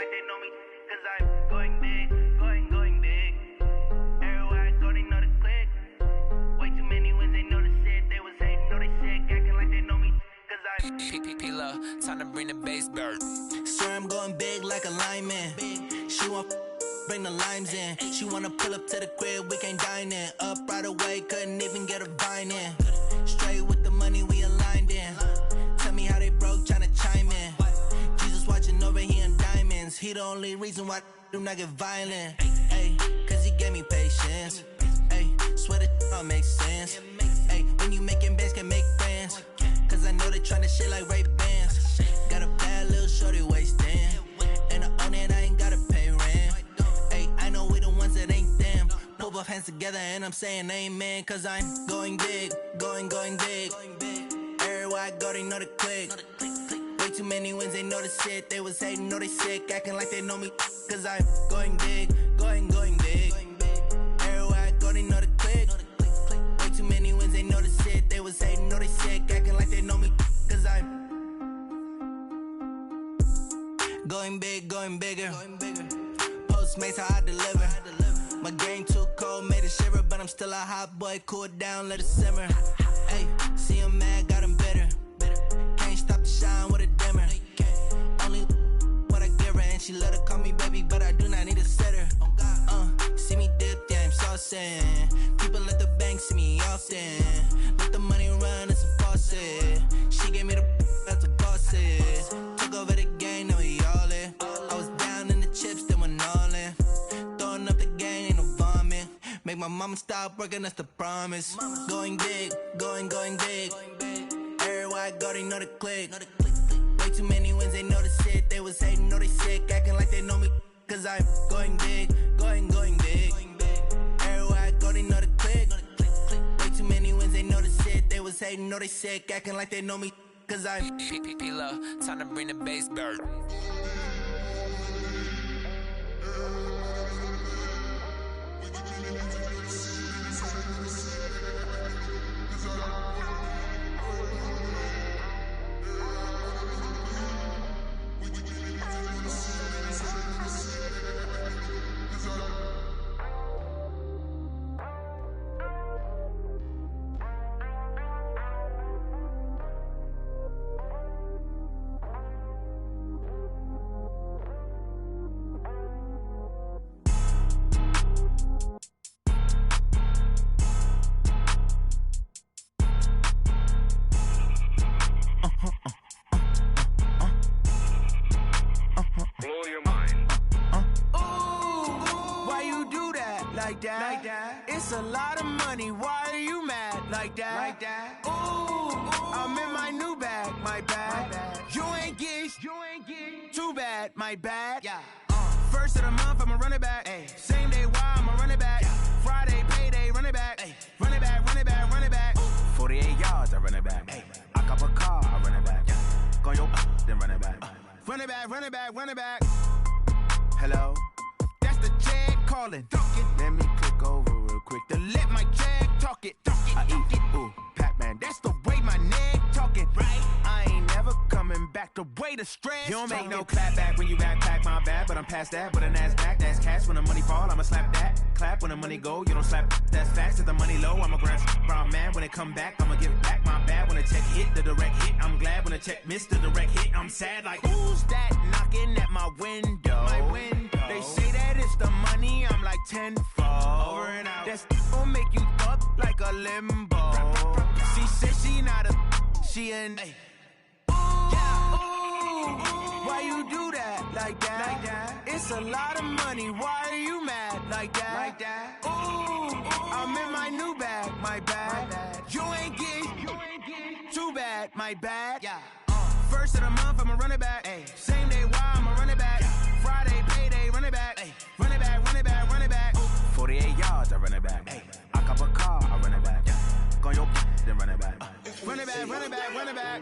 like they know me, cause I'm going big, going big. Everywhere I go, they know the click. Way too many wins, they know the shit. They was hating, know they sick, acting like they know me, cause I'm P-P-P-Love, time to bring the bass bird. Swear I'm going big like a lineman. She want bring the limes in. She wanna pull up to the crib, we can't dine in. Up right away, couldn't even get a vine in. Straight with the money, we aligned in. Tell me how they broke, tryna chime in. Jesus watching over, he in diamonds. He the only reason why I do not get violent. Ay, cause he gave me patience. Ay, swear that all makes sense. Ay, when you making bands, can make friends. Cause I know they tryna shit like Ray-Bans. Got a bad little shorty wasting. And I own it, I ain't gotta pay rent. Ay, I know we the ones that ain't them. Pull both hands together and I'm saying amen. Cause I'm going big, going big. Everywhere I go, they know the click. Way too many wins, they know the shit. They was hating, know they sick, acting like they know me. Cause I'm going big, going big. Everywhere I go, they know the click. Way too many wins, they know the shit. They was hating, know they sick, acting like they know me. Cause I'm going big, going bigger. Postmates, how I deliver. My game too cold, made it shiver. But I'm still a hot boy, cool it down, let it simmer. Ay, see him mad, got him bitter. Can't stop the shine with a dimmer. Only what I give her, and she let her call me baby, but I do not need a sitter. See me dip, yeah, I'm saucing. People at the bank see me often. Let the money run, it's a faucet. She gave me the that's a bosses. Took over the game, now we all in. I was down in the chips, then went all in. Throwing up the game, ain't no vomit. Make my mama stop working, that's the promise. Going big, going big. Everywhere I go, they know the click. Way too many wins, they know the shit. They was hating, know they sick, acting like they know me. Cause I'm going big, going big. Everywhere I go, they know the click. Way too many wins, they know the shit. They was hating, know they sick, acting like they know me. Cause I'm P-P-P-Love, time to bring the bass bird. It's a lot of money, why are you mad like that? Ooh, I'm in my new bag, my bad. You ain't get too bad, my bad. First of the month, I'ma run it back. Same day, why I'ma run it back. Friday, payday, run it back. Run it back, run it back, run it back. 48 yards, I run it back. I cop a car, I run it back. Go your then run it back. Run it back, run it back, run it back. Hello? That's the jag calling. Let me click over real quick to let my jag talk it. I eat it, ooh, Pac-Man. That's the way my neck talking. Right? I ain't never coming back the way the stress. You don't make no clap back when you backpack, my bad, but I'm past that. But a NASDAQ, that's cash. When the money fall, I'ma slap that. Clap when the money go, you don't slap. That's fast. If the money low, I'ma grab brown man. When it come back, I'ma give it back. My bad when the check hit the direct hit. I'm glad when the check missed the direct hit. I'm sad like who's that knocking at my window? My window. They say that it's the money, I'm like tenfold. Over and out. That's gon' make you up like a limbo. She said she not a, she an. Ooh, why you do that like that? It's a lot of money, why are you mad like that? Ooh, I'm in my new bag, my bad. You ain't get too bad, my bad. First of the month, I'ma run it back. Same day, why I'ma run it back. Friday, payday, run it back. Run it back, run it back, run it back. 48 yards, I run it back. I cop a car, I run it back. Go your then run it back. Run it back, run it back, run it back.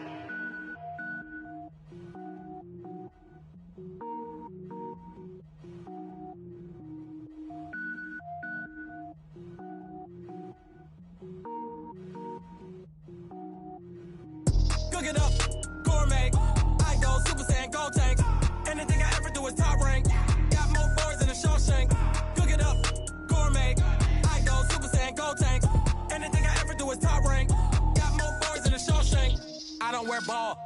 Cook it up, gourmet. I go Super Saiyan, gold tanks. And the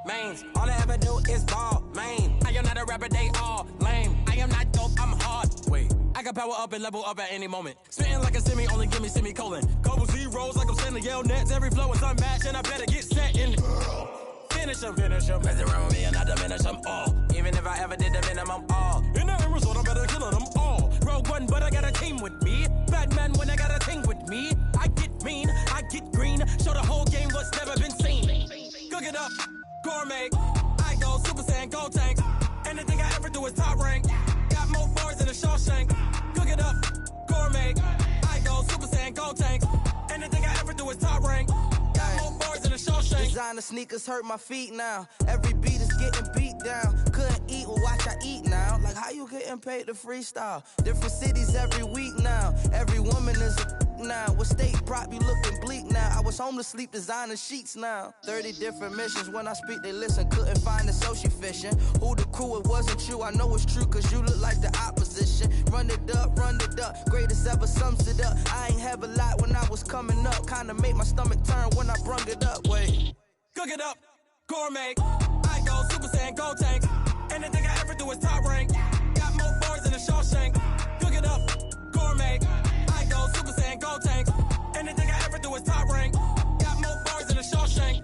mains. All I ever do is ball, man. I am not a rapper, they all lame. I am not dope, I'm hard. Wait, I can power up and level up at any moment. Spitting like a semi, only give me semicolon. Couple zeros like I'm sending yell nets. Every flow is unmatched and I better get set in. Finish them. Mess around with me and I diminish them all. Even if I ever did the minimum, all. In the result, I better kill them all. Rogue One, but I got a team with me. Batman when I got a team with me. I get mean, I get green. Show the whole game what's never been seen. Cook it up, gourmet. I go Super Saiyan, Gold Tank. Anything I ever do is top rank. Got more bars than a Shawshank. Cook it up, gourmet. I go Super Saiyan, Gold Tank. Anything I ever do is top rank. Got more bars than a Shawshank. Designer sneakers hurt my feet now. Every beat is getting beat down. Couldn't eat, well watch I eat now. Like how you getting paid to freestyle? Different cities every week now. Every woman is a now. What state prop you looking bleak now? I was home to sleep designer sheets now. 30 different missions. When I speak they listen. Couldn't find it so she fishing. Who the crew? It wasn't you. I know it's true cause you look like the opposition. Run it up. Greatest ever sums it up. I ain't have a lot when I was coming up. Kinda made my stomach turn when I brung it up. Wait. Cook it up, gourmet. I go Super Saiyan, Gold Tank. Anything I ever do is top rank. Got more bars than a Shawshank. Cook it up, gourmet. I go Super Saiyan, Gold Tank. Anything I ever do is top rank. Got more bars than a Shawshank.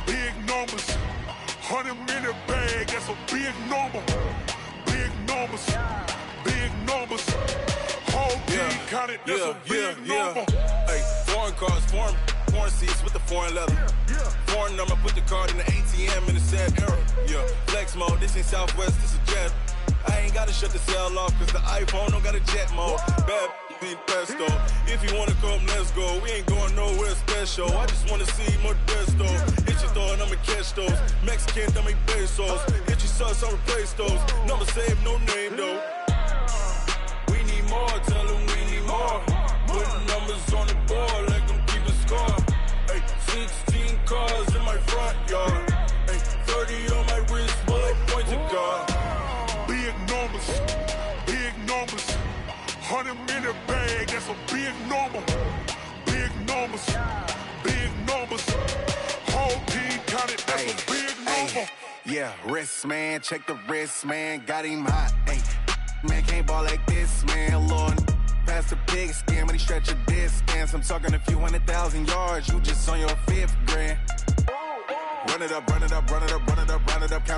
Big numbers, 100-minute bag, that's a big number. Big numbers, whole team counted, that's a big number. Hey, foreign cars, foreign seats with the foreign leather. Foreign number, put the card in the ATM in the sad era. Yeah, flex mode, this ain't Southwest, this is jet. I ain't gotta shut the cell off, cause the iPhone don't got a jet mode. Bad be pesto. If you wanna come, let's go. We ain't going nowhere special. I just wanna see more desto. Hit your throw and I'ma catch those. Mexican, dummy pesos. Hit your sus, I'll replace those. Number save, no name though. We need more, tell them we need more. Putting numbers on the board, let them keep a score. Hey, 16 cars in my front yard. Hey, 30 on my wrist, bullet point to God. Big numbers, 100-minute bag, that's a big number. Big numbers, whole team counted, that's a big number. Yeah, wrist man, check the wrist man, got him hot. Ay, man can't ball like this, man. Lord, past the pig skin when he stretch a disc. I'm talking a few 100,000 yards, you just on your 5th grand. Run it up, count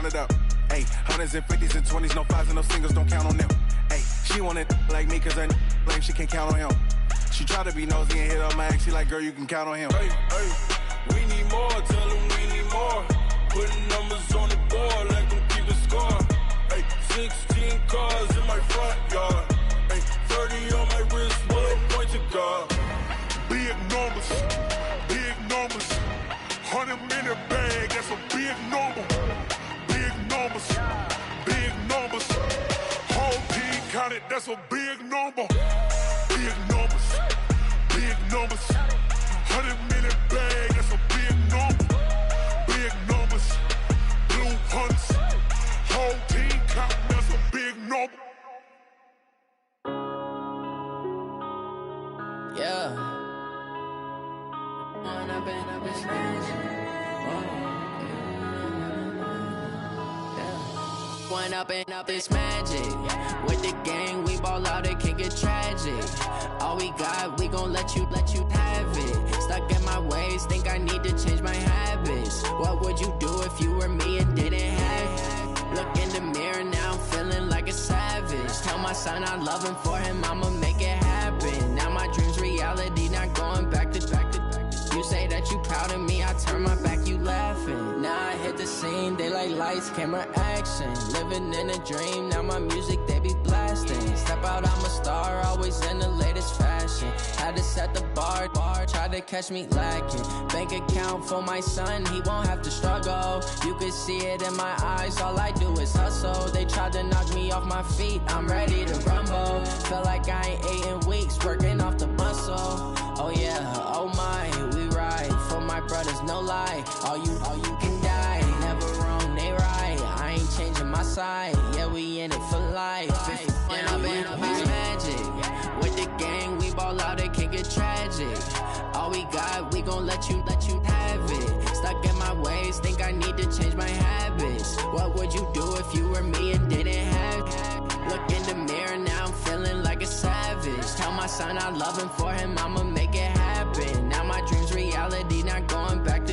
it up. Ay, hundreds and 50s and 20s, no 5s and no singles, don't count on them. Ay, she want it like me cause her lame, she can't count on him. She try to be nosy and hit up my ex, she like, girl, you can count on him. Hey, we need more, tell them we need more. Putting numbers on the board, let them keep a score. Hey, 16 cars in my front yard. Hey, 30 on my wrist, bullet point to God. Big numbers, 100-minute bag, that's a big number. Big numbers, whole team counted, that's a big number. Big numbers, 100-minute bag, that's a big number. Big numbers, blue hunts, whole team counting, that's a big number. Yeah. One up and up is magic. With the gang, we ball out, it can get tragic. All we got, we gon' let you have it. Stuck in my ways, think I need to change my habits. What would you do if you were me and didn't have it? Look in the mirror, now I'm feeling like a savage. Tell my son I love him, for him I'ma make it happen. Now my dream's reality, not going back to. You say that you proud of me, I turn my back, you laughing. Now I hit the scene, they like lights, camera, action. Living in a dream, now my music, they be blasting. Step out, I'm a star, always in the latest fashion. Had to set the bar, hard, try to catch me lacking. Bank account for my son, he won't have to struggle. You can see it in my eyes, all I do is hustle. They tried to knock me off my feet, I'm ready to rumble. Feel like I ain't ate in weeks, working off the muscle. Oh yeah, oh my, we ride for my brothers, no lie. All you can die, never wrong, they right. I ain't changing my side, yeah, we in it for life. And I've been magic. With the gang, we ball out, it can get tragic. All we got, we gon' let you have it. Stuck in my ways, think I need to change my habits. What would you do if you were me and didn't have it? Look in the mirror, now I'm feeling like a savage. Tell my son I love him, for him I'ma make it happen. Now my dream's reality, not going back to.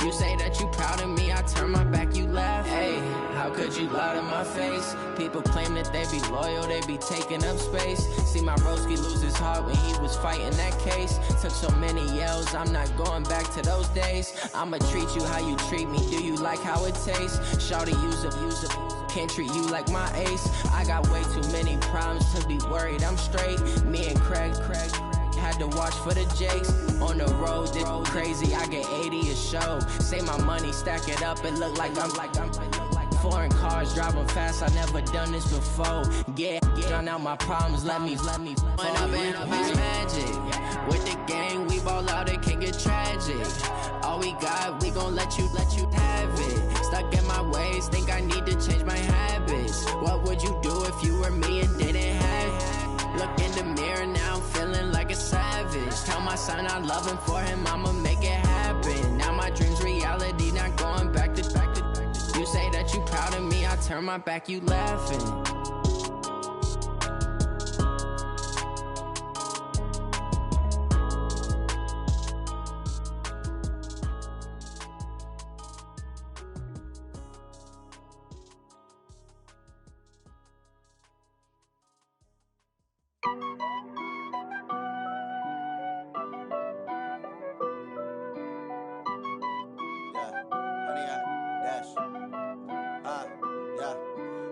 You say that you proud of me, I turn my back, you laugh. Hey, how could you lie to my face? People claim that they be loyal, they be taking up space. See my broski lose his heart when he was fighting that case. Took so many yells, I'm not going back to those days. I'ma treat you how you treat me, do you like how it tastes? Shawty use up, can't treat you like my ace. I got way too many problems to be worried, I'm straight. Me and Craig had to watch for the Jakes. On the road, it's crazy, I get 80 a show. Say my money, stack it up, it look like I'm foreign cars, driving fast, I never done this before. Get drown out my problems, let me When I've been magic. With the gang, we ball out, it can get tragic. All we got, we gon' let you have it. Stuck in my ways, think I need to change my habits. What would you do if you were me and didn't have it? Look in the mirror, now I'm feeling like a savage. Tell my son I love him, for him I'ma make it happen. Now my dream's reality, not going back to. You say that you proud of me, I turn my back, you laughing.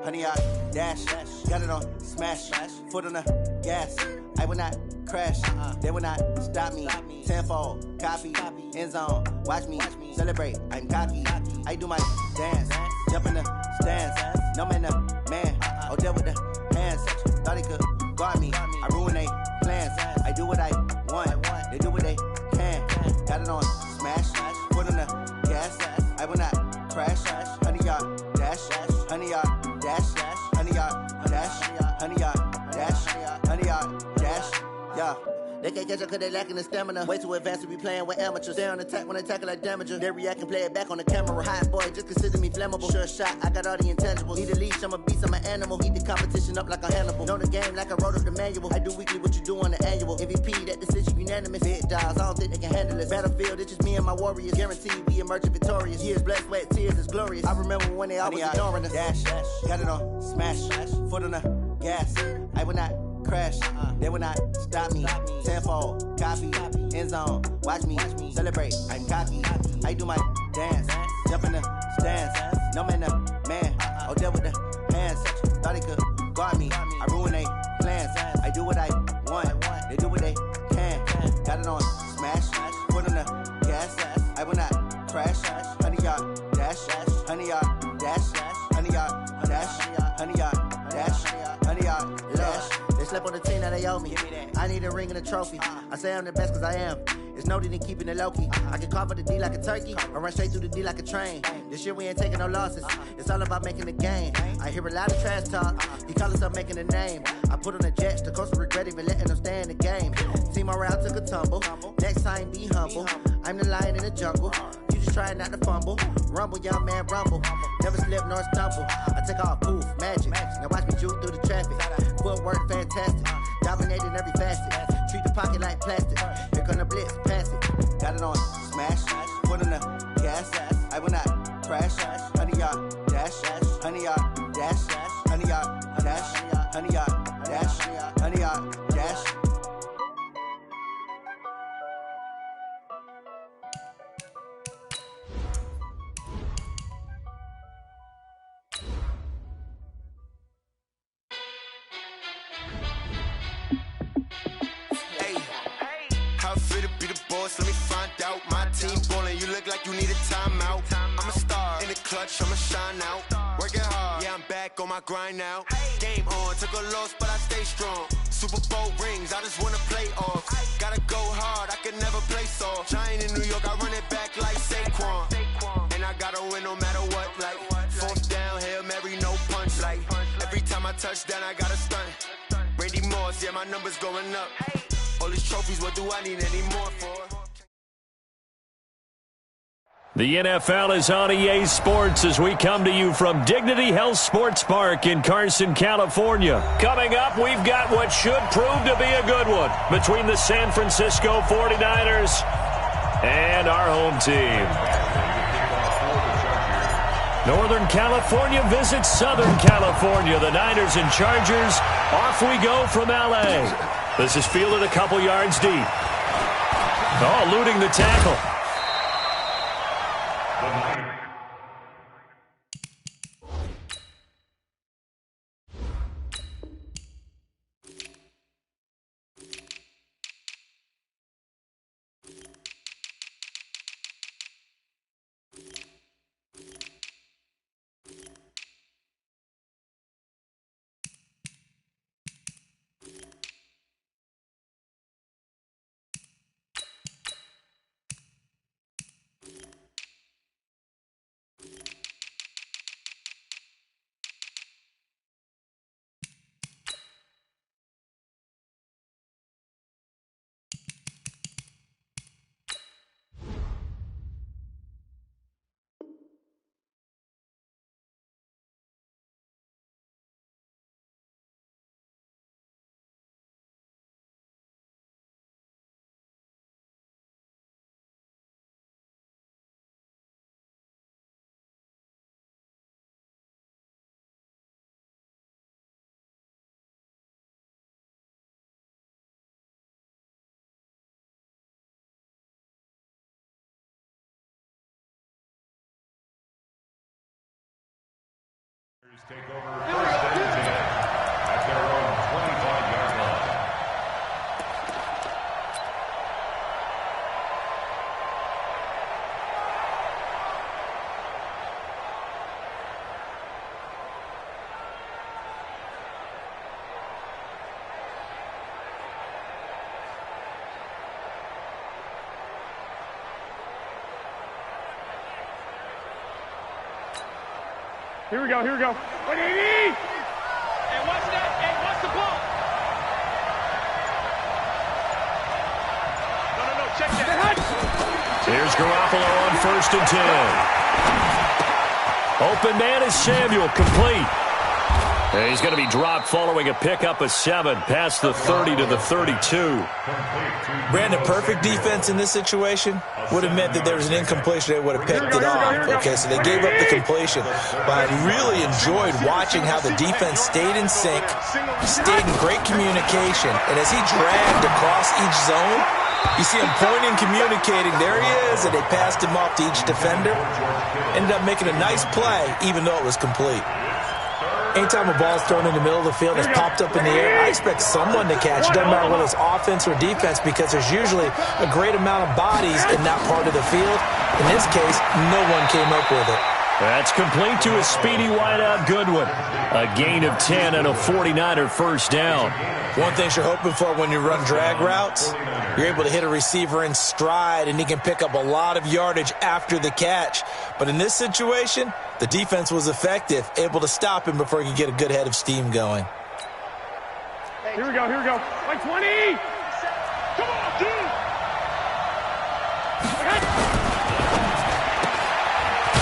Honey, I dash, got it on smash, foot on the gas. I will not crash, they will not stop me. Tenfold, copy, end zone, watch me celebrate. I'm cocky, I do my dance, jump in the stands. No man, man, oh deal with the hands. Thought he could guard me, I ruin they plans. I do what I want, they do what they can. Got it on smash, foot on the gas. I will not crash, honey, y'all dash, honey, y'all dash, honey, y'all dash, honey, y'all dash, honey, y'all dash, yeah. They can't catch up cause they lacking the stamina. Way too advanced to be playing with amateurs. Stay on attack when they tackle like damager. They react and play it back on the camera. Hot boy, just consider me flammable. Sure shot, I got all the intangibles. Need a leash, I'm a beast, I'm an animal. Eat the competition up like a Hannibal. Know the game like I wrote up the manual. I do weekly what you do on the annual. MVP, that decision unanimous. Big dials, I don't think they can handle this. Battlefield, it's just me and my warriors. Guaranteed we emerging victorious. Years, blood, sweat, tears, is glorious. I remember when they always ignoring us. Dash, got it on smash, foot on the gas. I will not crash, they will not stop me. Tenfold, copy, end zone, watch me celebrate. I'm cocky, I do my dance, jump in the stands. No man, man, oh deal with the hands. Thought he could guard me, I ruin they plans. I do what I want, they do what they can. Got it on smash, foot on the gas. I will not crash, honey, y'all dash, honey, y'all dash, honey, y'all dash, honey, y'all dash, honey, y'all dash. They slept on the team that they owe me. I need a ring and a trophy. I say I'm the best cause I am. It's no need in keeping it low-key. I can carve up the D like a turkey or run straight through the D like a train. This year we ain't taking no losses. It's all about making the game. I hear a lot of trash talk. He call himself making a name. I put on the jets. The coach will regret even letting them stay in the game. Team morale took a tumble. Next time be humble. I'm the lion in the jungle. You just try not to fumble. Rumble, young man, rumble. Never slip nor stumble. I take off, poof, magic. Now watch me juke through the traffic. Footwork fantastic. Dominating every facet. Treat the pocket like plastic. Here come the blitz, pass it. Got it on smash. Foot on the gas. I will not crash. Honey, y'all dash. Honey, y'all dash. Honey, y'all dash. Honey, y'all dash. Honey, y'all dash. course, let me find out. My team ballin', you look like you need a timeout. I'm a star in the clutch, I'ma shine out. Working hard, yeah, I'm back on my grind now. Game on, took a loss, but I stay strong. Super Bowl rings, I just wanna play off. Gotta go hard, I can never play soft. Giant in New York, I run it back like Saquon. And I gotta win no matter what, like fourth down, Hail Mary, no punch. Like every time I touch down, I gotta stunt. Randy Moss, yeah, my numbers going up. All these trophies, what do I need any more for? The NFL is on EA Sports as we come to you from Dignity Health Sports Park in Carson, California. Coming up, we've got what should prove to be a good one between the San Francisco 49ers and our home team. Northern California visits Southern California. The Niners and Chargers, off we go from L.A. This is fielded a couple yards deep. Oh, eluding the tackle. Take over first and 10 at their own 25-yard line. Here we go, here we go. 180! And what's that? And what's the ball? No, check that. Here's Garoppolo on first and 10. Open man is Samuel, complete. And he's going to be dropped following a pickup of 7 past the 30 to the 32. Brandon, perfect defense in this situation would have meant that there was an incompletion. They would have picked it off. Okay, so they gave up the completion. But I really enjoyed watching how the defense stayed in sync, stayed in great communication. And as he dragged across each zone, you see him pointing, communicating. There he is, and they passed him off to each defender. Ended up making a nice play, even though it was complete. Anytime a ball is thrown in the middle of the field, it's popped up in the air, I expect someone to catch. It doesn't matter whether it's offense or defense, because there's usually a great amount of bodies in that part of the field. In this case, no one came up with it. That's complete to a speedy wideout Goodwin. A gain of 10 and a 49er first down. One thing you're hoping for when you run drag routes, you're able to hit a receiver in stride, and he can pick up a lot of yardage after the catch. But in this situation, the defense was effective, able to stop him before he could get a good head of steam going. Here we go, here we go. 120! Come on, dude!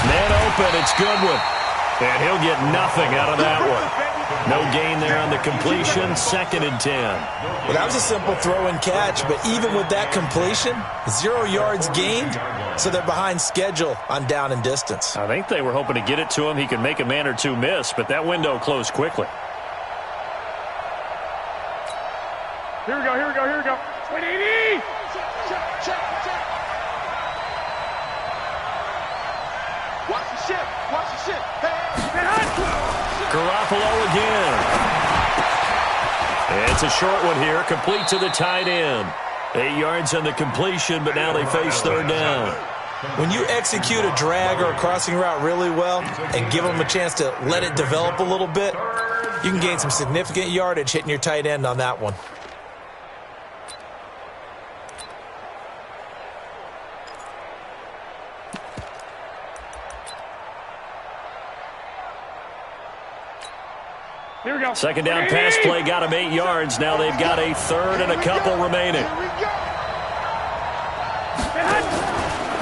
Man open, it's Goodwin. And he'll get nothing out of that one. No gain there on the completion, 2nd and 10. Well, that was a simple throw and catch, but even with that completion, 0 yards gained, so they're behind schedule on down and distance. I think they were hoping to get it to him. He could make a man or two miss, but that window closed quickly. Here we go, here we go, here we go. 180! Check. Watch the ship, watch the ship. Hey. Garoppolo again. It's a short one here, complete to the tight end. 8 yards on the completion, but now they face third down. When you execute a drag or a crossing route really well and give them a chance to let it develop a little bit, you can gain some significant yardage hitting your tight end on that one. Here we go. Second down pass play got him 8 yards. Now they've got a third and a couple remaining.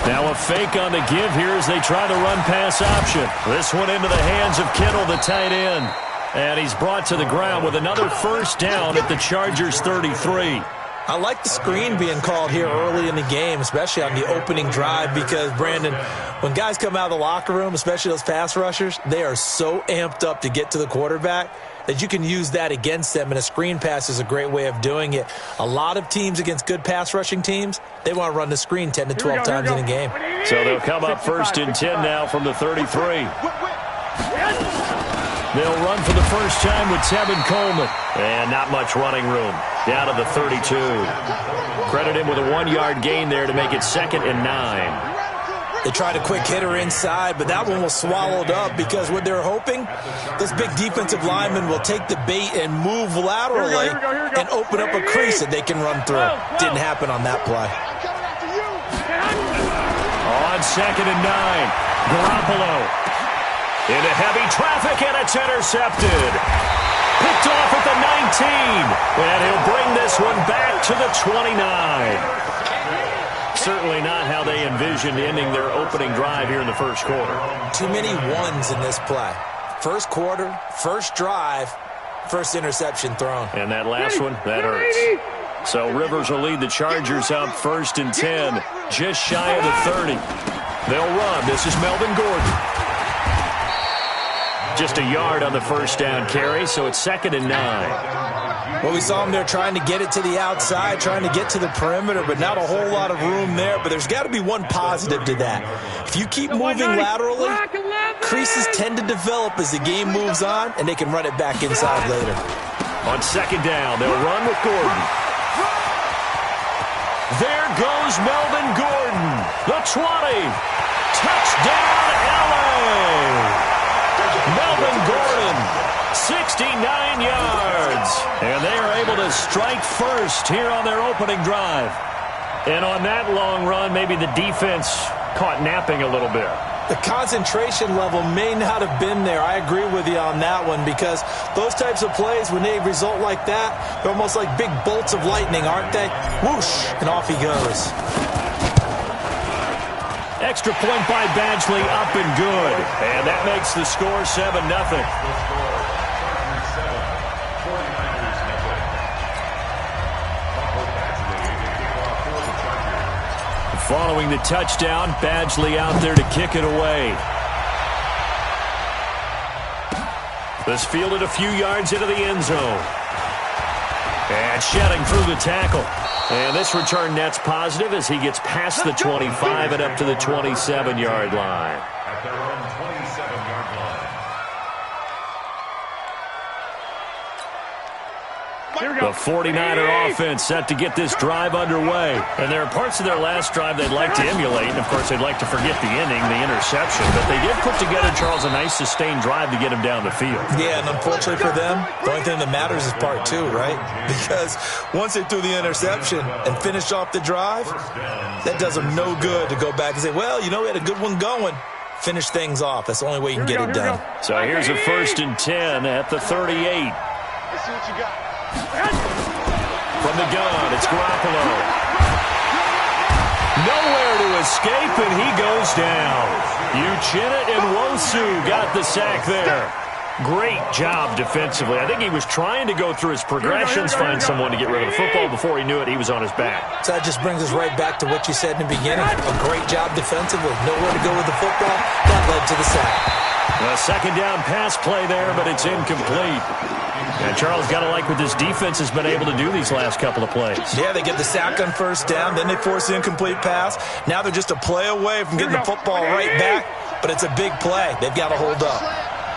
Now a fake on the give here as they try the run pass option. This one into the hands of Kittle, the tight end. And he's brought to the ground with another first down at the Chargers 33. I like the screen being called here early in the game, especially on the opening drive, because, Brandon, when guys come out of the locker room, especially those pass rushers, they are so amped up to get to the quarterback that you can use that against them, and a screen pass is a great way of doing it. A lot of teams against good pass rushing teams, they want to run the screen 10 to 12 times in a game. So they'll come up first and 10 now from the 33. They'll run for the first time with Tevin Coleman. And not much running room. Down to the 32. Credit him with a 1-yard gain there to make it 2nd and 9. They tried a quick hitter inside, but that one was swallowed up because what they're hoping, this big defensive lineman will take the bait and move laterally and open up a crease that they can run through. Didn't happen on that play. On 2nd and 9, Garoppolo into heavy traffic, and it's intercepted. Picked off at the 19, and he'll bring this one back to the 29. Certainly not how they envisioned ending their opening drive here in the first quarter. Too many ones in this play. First quarter, first drive, first interception thrown. And that last one, that hurts. So Rivers will lead the Chargers up 1st and 10, just shy of the 30. They'll run. This is Melvin Gordon. Just a yard on the first down carry, so it's 2nd and 9. Well, we saw him there trying to get it to the outside, trying to get to the perimeter, but not a whole lot of room there. But there's got to be one positive to that. If you keep moving laterally, creases tend to develop as the game moves on, and they can run it back inside later. On 2nd down, they'll run with Gordon. There goes Melvin Gordon, the 20. Touchdown, LA! Melvin Gordon, 69 yards. And they are able to strike first here on their opening drive. And on that long run, maybe the defense caught napping a little bit. The concentration level may not have been there. I agree with you on that one, because those types of plays, when they result like that, they're almost like big bolts of lightning, aren't they? Whoosh, and off he goes. Extra point by Badgley, up and good. And that makes the score 7-0. Following the touchdown, Badgley out there to kick it away. This fielded a few yards into the end zone. And shedding through the tackle. And this return net's positive as he gets past the 25 and up to the 27-yard line. At their own 27-yard line. The 49er offense set to get this drive underway. And there are parts of their last drive they'd like to emulate. And, of course, they'd like to forget the ending, the interception. But they did put together, Charles, a nice sustained drive to get him down the field. Yeah, and unfortunately for them, the only thing that matters is part 2, right? Because once they threw the interception and finished off the drive, that does them no good to go back and say, well, you know, we had a good one going. Finish things off. That's the only way you can get it done. So here's a 1st and 10 at the 38. Let's see what you got. From the gun, it's Garoppolo. Nowhere to escape, and he goes down. Uchenna and Nwosu got the sack there. Great job defensively. I think he was trying to go through his progressions, find someone to get rid of the football. Before he knew it, he was on his back. So that just brings us right back to what you said in the beginning. A great job defensively. Nowhere to go with the football. That led to the sack. A 2nd down pass play there, but it's incomplete. And Charles got to like what this defense has been able to do these last couple of plays. Yeah, they get the sack on 1st down, then they force the incomplete pass. Now they're just a play away from getting the football right back, but it's a big play. They've got to hold up.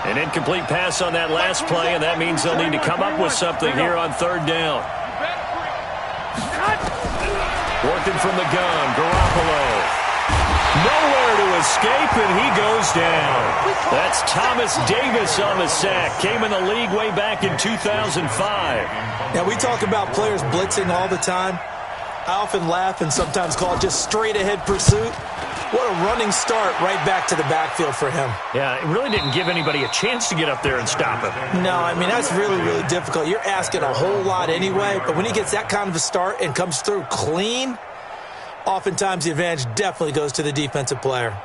An incomplete pass on that last play, and that means they'll need to come up with something here on 3rd down. Second from the gun, Garoppolo. Nowhere to escape, and he goes down. That's Thomas Davis on the sack. Came in the league way back in 2005. Now, we talk about players blitzing all the time. I often laugh and sometimes call it just straight-ahead pursuit. What a running start right back to the backfield for him. Yeah, it really didn't give anybody a chance to get up there and stop him. No, I mean, that's really, really difficult. You're asking a whole lot anyway, but when he gets that kind of a start and comes through clean, oftentimes the advantage definitely goes to the defensive player.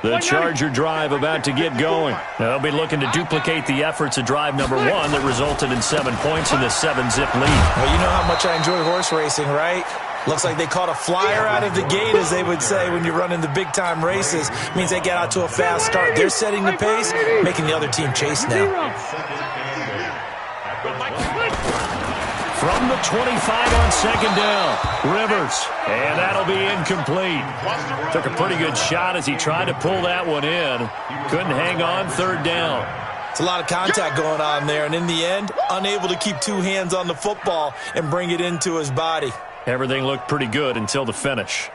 The Charger drive about to get going. They'll be looking to duplicate the efforts of drive number 1 that resulted in 7 points in the 7-zip lead. Well, you know how much I enjoy horse racing, right? Looks like they caught a flyer out of the gate, as they would say when you're running the big-time races. Means they get out to a fast start. They're setting the pace, making the other team chase now. From the 25 on second down, Rivers, and that'll be incomplete. Took a pretty good shot as he tried to pull that one in. Couldn't hang on third down. It's a lot of contact going on there, and in the end, unable to keep 2 hands on the football and bring it into his body. Everything looked pretty good until the finish.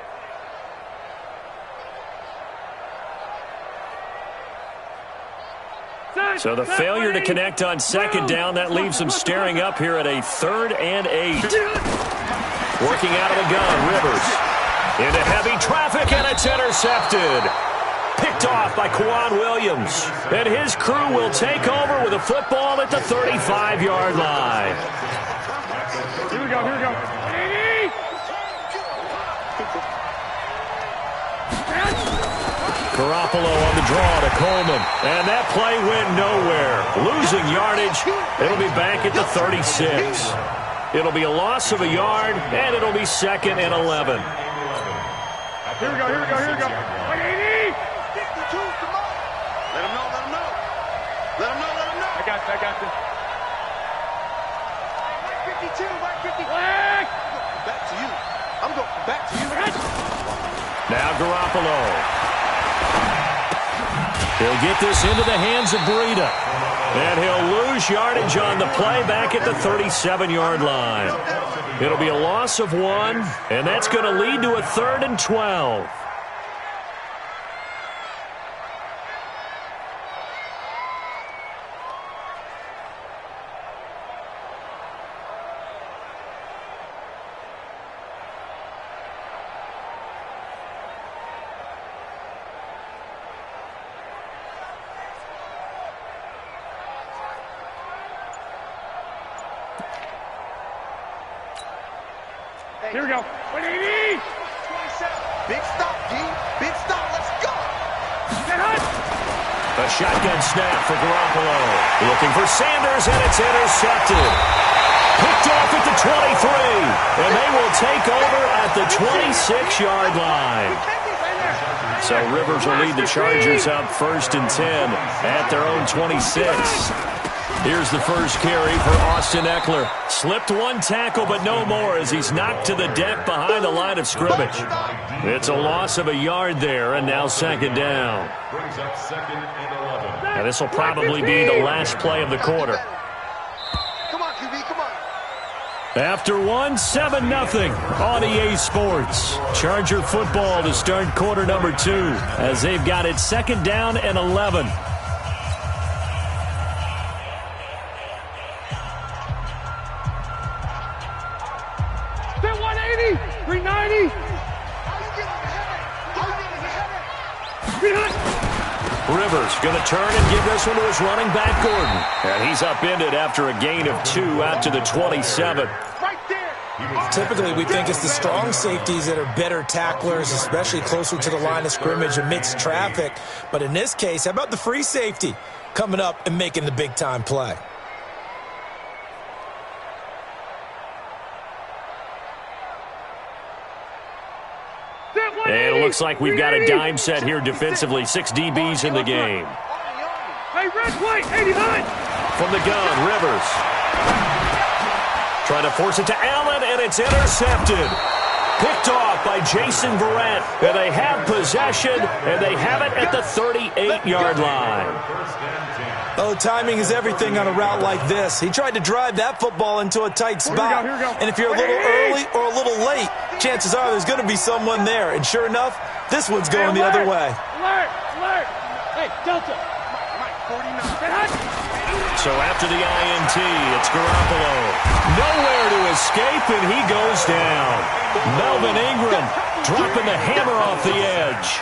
So the failure to connect on second down, that leaves him staring up here at a 3rd and 8. Working out of the gun, Rivers. Into heavy traffic, and it's intercepted. Picked off by Kwan Williams. And his crew will take over with a football at the 35-yard line. Here we go, here we go. Garoppolo on the draw to Coleman. And that play went nowhere. Losing yardage. It'll be back at the 36. It'll be a loss of a yard, and it'll be 2nd and 11. Here we go, here we go, here we go. 180! 52, come on. Let him know, let him know. Let him know, let him know. I got you. 152, 150. Back to you. I'm going back to you. Now Garoppolo. He'll get this into the hands of Breida. And he'll lose yardage on the play back at the 37-yard line. It'll be a loss of 1, and that's going to lead to a 3rd and 12. Here we go. 180! 27. Big stop, D. Big stop. Let's go. Get hot. A shotgun snap for Garoppolo. Looking for Sanders, and it's intercepted. Picked off at the 23. And they will take over at the 26-yard line. So Rivers will lead the Chargers up 1st and 10 at their own 26. Here's the first carry for Austin Eckler. Slipped 1 tackle, but no more as he's knocked to the deck behind the line of scrimmage. It's a loss of a yard there, and now 2nd down. And this will probably be the last play of the quarter. Come on, QB, come on. After 1, 7-0 on EA Sports. Charger football to start quarter number 2 as they've got it 2nd down and 11. Rivers going to turn and give this one to his running back, Gordon. And he's upended after a gain of 2 out to the 27. Typically, we think it's the strong safeties that are better tacklers, especially closer to the line of scrimmage amidst traffic. But in this case, how about the free safety coming up and making the big-time play? And it looks like we've got a dime set here defensively. 6 DBs in the game. Hey, red plate, 89. From the gun, Rivers. Trying to force it to Allen, and it's intercepted. picked off by Jason Verrett. And they have possession, and they have it at the 38-yard line. Oh, timing is everything on a route like this. He tried to drive that football into a tight spot. And if you're a little early or a little late, chances are there's going to be someone there. And sure enough, this one's going the other way. Alert! Hey, Delta! So after the INT, it's Garoppolo. Nowhere to escape, and he goes down. Melvin Ingram dropping the hammer off the edge.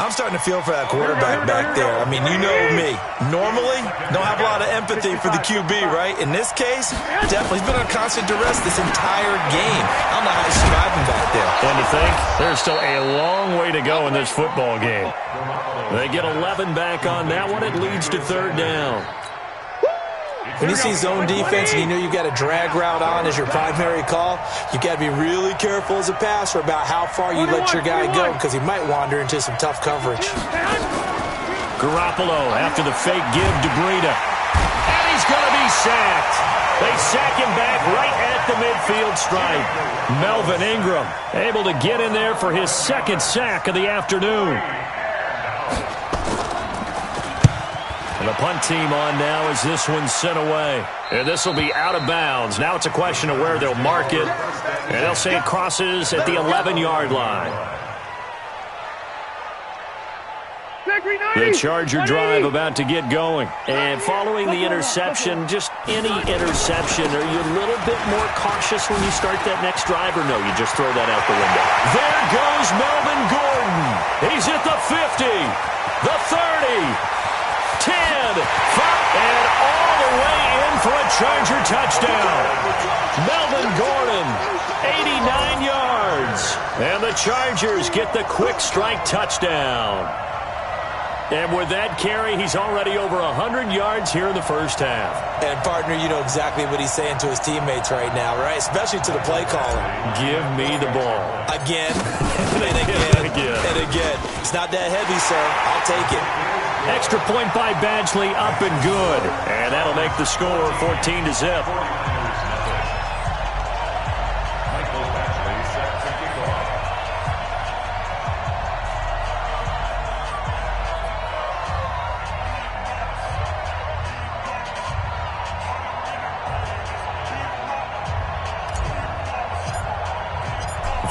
I'm starting to feel for that quarterback back there. I mean, you know me. Normally, don't have a lot of empathy for the QB, right? In this case, definitely he's been on constant duress this entire game. I don't know how he's surviving back there. And to think, there's still a long way to go in this football game. They get 11 back on that one. It leads to third down. When you see zone defense and you know you've got a drag route on as your primary call, you've got to be really careful as a passer about how far you let your guy go because he might wander into some tough coverage. Garoppolo after the fake give to Breida. And he's going to be sacked. They sack him back right at the midfield stripe. Melvin Ingram able to get in there for his second sack of the afternoon. And the punt team on now as this one's sent away. And this will be out of bounds. Now it's a question of where they'll mark it. And they'll say it crosses at the 11-yard line. The Charger drive about to get going. And following the interception, just any interception, are you a little bit more cautious when you start that next drive, or no, you just throw that out the window? There goes Melvin Gordon. He's at the 50, the 30. 10, 5, and all the way in for a Charger touchdown. Melvin Gordon, 89 yards. And the Chargers get the quick strike touchdown. And with that carry, he's already over 100 yards here in the first half. And, partner, you know exactly what he's saying to his teammates right now, right? Especially to the play caller. Give me the ball. Again, and again, and again. It's not that heavy, sir. I'll take it. Extra point by Badgley, up and good. And that'll make the score 14-0.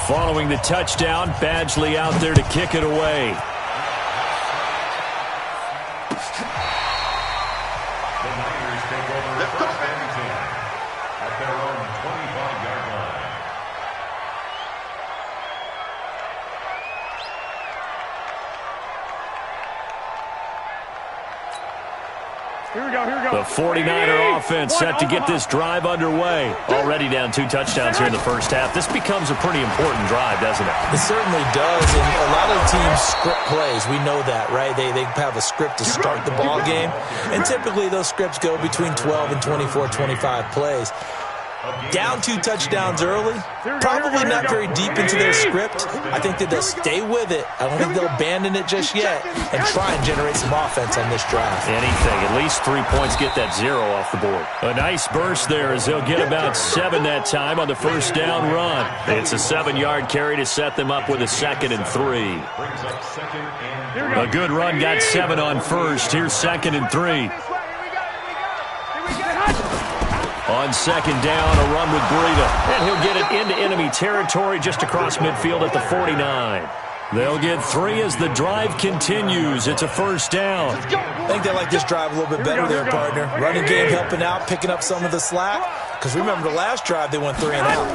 Following the touchdown, Badgley out there to kick it away. The 49er offense set to get this drive underway. Already down 2 touchdowns here in the first half. This becomes a pretty important drive, doesn't it? It certainly does, and a lot of teams script plays. We know that, right? They have a script to start the ball game, and typically those scripts go between 12 and 24, 25 plays. Down 2 touchdowns early, probably not very deep into their script. I think that they'll stay with it. I don't think they'll abandon it just yet and try and generate some offense on this drive. Anything, at least 3 points, get that 0 off the board. A nice burst there as they'll get about 7 that time on the first down run. It's a 7-yard carry to set them up with a 2nd and 3. A good run got 7 on first. Here's 2nd and 3. On 2nd down, a run with Breida. And he'll get it into enemy territory just across midfield at the 49. They'll get 3 as the drive continues. It's a first down. I think they like this drive a little bit better there, partner. Running game helping out, picking up some of the slack. Because remember the last drive, they went 3 and out.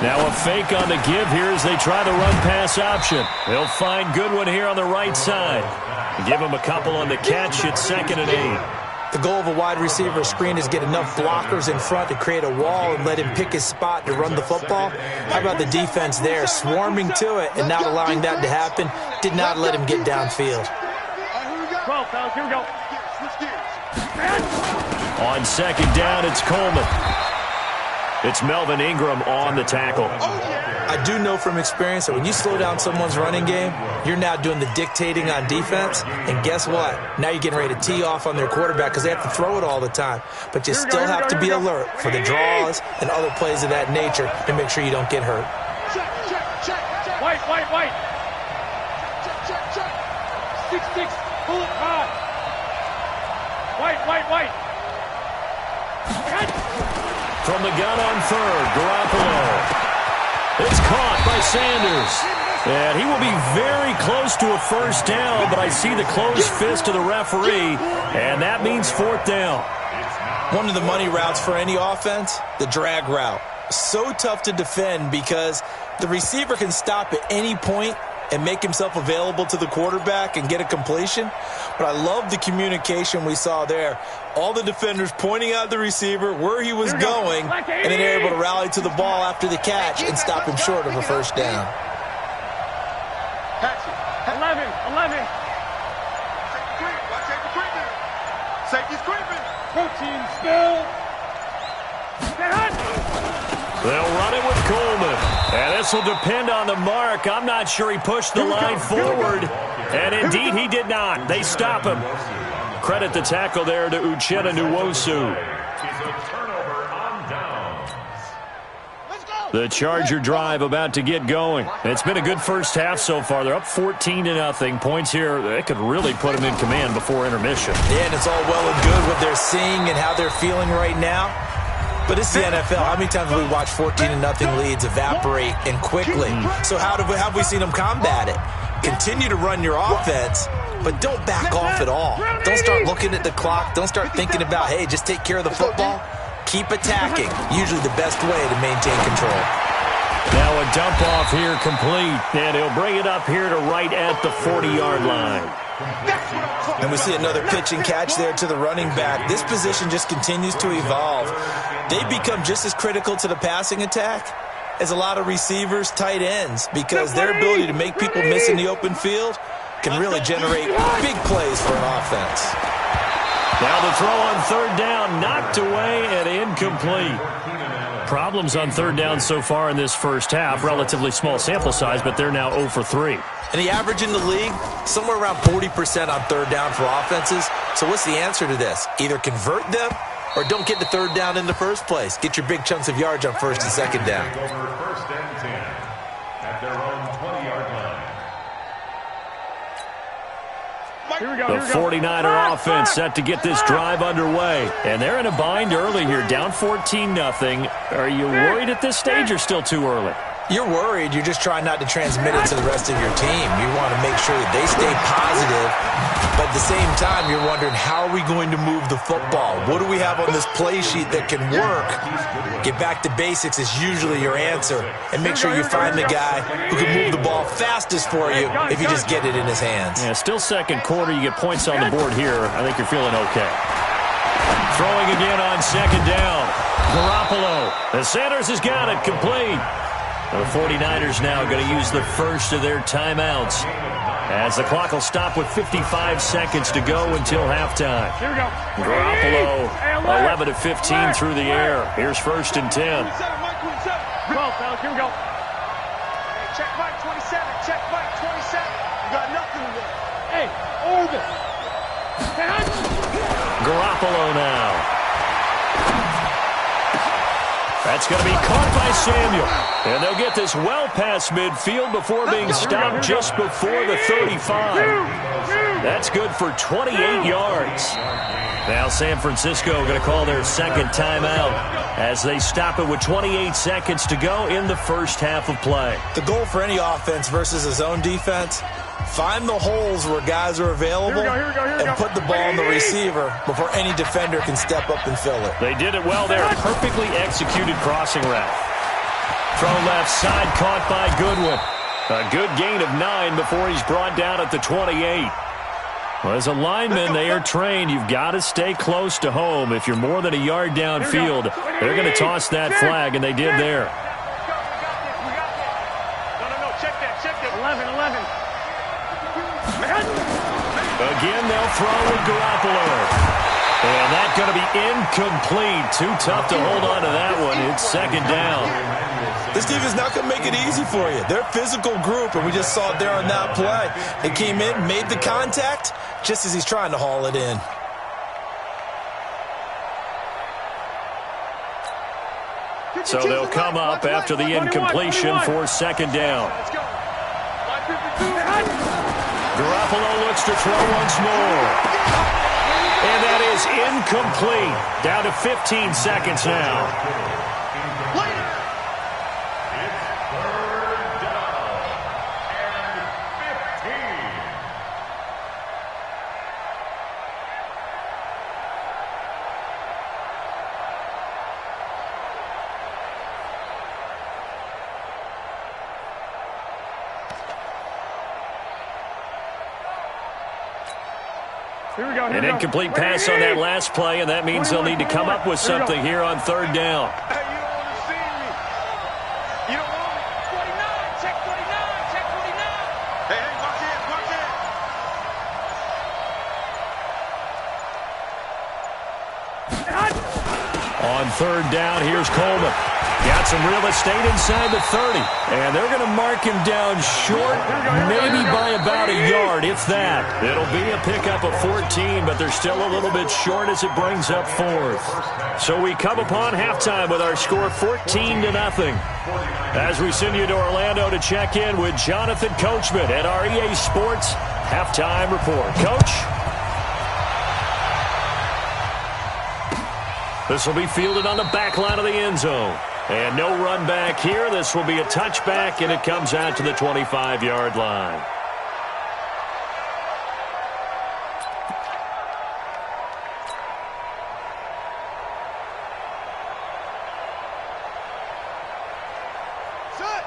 Now a fake on the give here as they try the run-pass option. They'll find Goodwin here on the right side. Give him a couple on the catch. It's 2nd and 8. The goal of a wide receiver screen is get enough blockers in front to create a wall and let him pick his spot to run the football. How about the defense there, swarming to it and not allowing that to happen? Did not let him get downfield. 12, fellas, here we go. On 2nd down, it's Coleman. It's Melvin Ingram on the tackle. I do know from experience that when you slow down someone's running game, you're now doing the dictating on defense. And guess what? Now you're getting ready to tee off on their quarterback because they have to throw it all the time. But you still have to be alert for the draws and other plays of that nature to make sure you don't get hurt. White. Check. 6-6. Pull it hard. White. From the gun on third, Garoppolo. It's caught by Sanders. And he will be very close to a first down, but I see the closed fist of the referee, and that means fourth down. One of the money routes for any offense, the drag route. So tough to defend because the receiver can stop at any point and make himself available to the quarterback and get a completion. But I love the communication we saw there. All the defenders pointing out the receiver, where he was going, and then they're able to rally to the ball after the catch and stop him short of a first down. 11. Safety's creeping. Protein spill. They'll run it with Coleman. And this will depend on the mark. I'm not sure he pushed the line forward. And indeed, he did not. They stop him. Credit the tackle there to Uchenna Nwosu. The Charger drive about to get going. It's been a good first half so far. They're up 14-0. Points here, they could really put them in command before intermission. Yeah, and it's all well and good what they're seeing and how they're feeling right now. But it's the NFL. How many times have we watched 14-0 leads evaporate and quickly? So how have we seen them combat it? Continue to run your offense, but don't back off at all. Don't start looking at the clock. Don't start thinking about, hey, just take care of the football. Keep attacking. Usually the best way to maintain control. Now a dump off here complete, and he'll bring it up here to right at the 40-yard line. And we see another pitch and catch there to the running back. This position just continues to evolve. They become just as critical to the passing attack as a lot of receivers, tight ends, because their ability to make people miss in the open field can really generate big plays for an offense. Now the throw on third down, knocked away and incomplete. Problems on third down so far in this first half. Relatively small sample size, but they're now 0 for 3. And the average in the league, somewhere around 40% on third down for offenses. So what's the answer to this? Either convert them or don't get the third down in the first place. Get your big chunks of yards on first and second down. First and 10 at their own 20-yard line. The 49er offense set to get this drive underway. And they're in a bind early here, down 14-0. Are you worried at this stage or still too early? You're worried. You're just trying not to transmit it to the rest of your team. You want to make sure that they stay positive. But at the same time, you're wondering, how are we going to move the football? What do we have on this play sheet that can work? Get back to basics is usually your answer. And make sure you find the guy who can move the ball fastest for you if you just get it in his hands. Yeah, still second quarter. You get points on the board here. I think you're feeling okay. Throwing again on second down. Garoppolo. And Sanders has got it complete. The 49ers now going to use the first of their timeouts as the clock will stop with 55 seconds to go until halftime. Garoppolo, 11 of 15 through the air. Here's first and 10. 12, fellas, here we go. Check Mike 27, check Mike 27. You got nothing to do. Hey, orbit. Garoppolo now. That's going to be caught by Samuel. And they'll get this well past midfield before being stopped just before the 35. That's good for 28 yards. Now San Francisco going to call their second timeout as they stop it with 28 seconds to go in the first half of play. The goal for any offense versus a zone defense, find the holes where guys are available and put the ball on the receiver before any defender can step up and fill it. They did it well there. Perfectly executed crossing route. Throw left side, caught by Goodwin. A good gain of 9 before he's brought down at the 28. Well, as a lineman, they are trained. You've got to stay close to home. If you're more than a yard downfield, they're going to toss that flag, and they did there. Check that. 11. Again, they'll throw with Garoppolo. And that's going to be incomplete. Too tough to hold on to that one. It's second down. This team is not going to make it easy for you. They're a physical group, and we just saw it there on that play. They came in, made the contact, just as he's trying to haul it in. So they'll come up after the incompletion for second down. Garoppolo looks to throw once more. And that is incomplete. Down to 15 seconds now. An incomplete pass on that last play, and that means they'll need to come up with something here on third down. Hey, you don't want to see me. You don't want me. 49, check 49, check 49. Hey, watch it, watch it. On third down, here's Coleman. Got some real estate inside the 30. And they're going to mark him down short, maybe by about a yard, if that. It'll be a pickup of 14, but they're still a little bit short as it brings up fourth. So we come upon halftime with our score 14-0. As we send you to Orlando to check in with Jonathan Coachman at our EA Sports Halftime Report. Coach? This will be fielded on the back line of the end zone. And no run back here. This will be a touchback, and it comes out to the 25-yard line.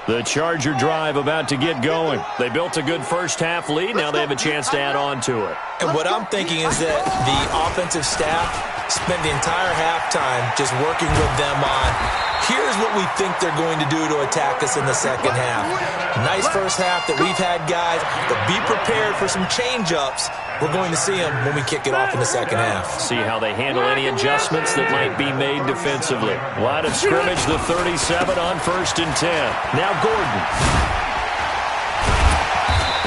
The Charger drive about to get going. They built a good first-half lead. Now they have a chance to add on to it. And what I'm thinking is that the offensive staff spent the entire halftime just working with them on, here's what we think they're going to do to attack us in the second half. Nice first half that we've had, guys, but be prepared for some change-ups. We're going to see them when we kick it off in the second half. See how they handle any adjustments that might be made defensively. Line of scrimmage, the 37 on 1st and 10. Now Gordon.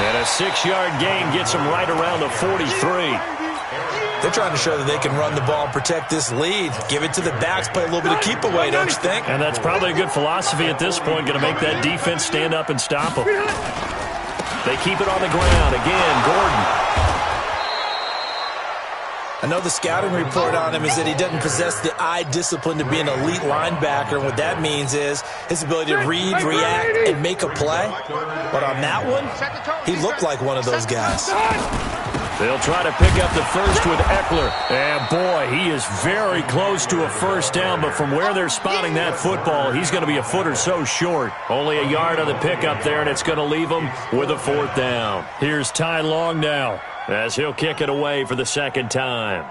And a 6-yard gain gets them right around the 43. They're trying to show that they can run the ball and protect this lead. Give it to the backs, play a little bit of keep away, don't you think? And that's probably a good philosophy at this point, going to make that defense stand up and stop them. They keep it on the ground. Again, Gordon. I know the scouting report on him is that he doesn't possess the eye discipline to be an elite linebacker, and what that means is his ability to read, react, and make a play. But on that one, he looked like one of those guys. They'll try to pick up the first with Eckler. And, boy, he is very close to a first down, but from where they're spotting that football, he's going to be a foot or so short. Only a yard on the pickup there, and it's going to leave him with a 4th down. Here's Ty Long now, as he'll kick it away for the second time.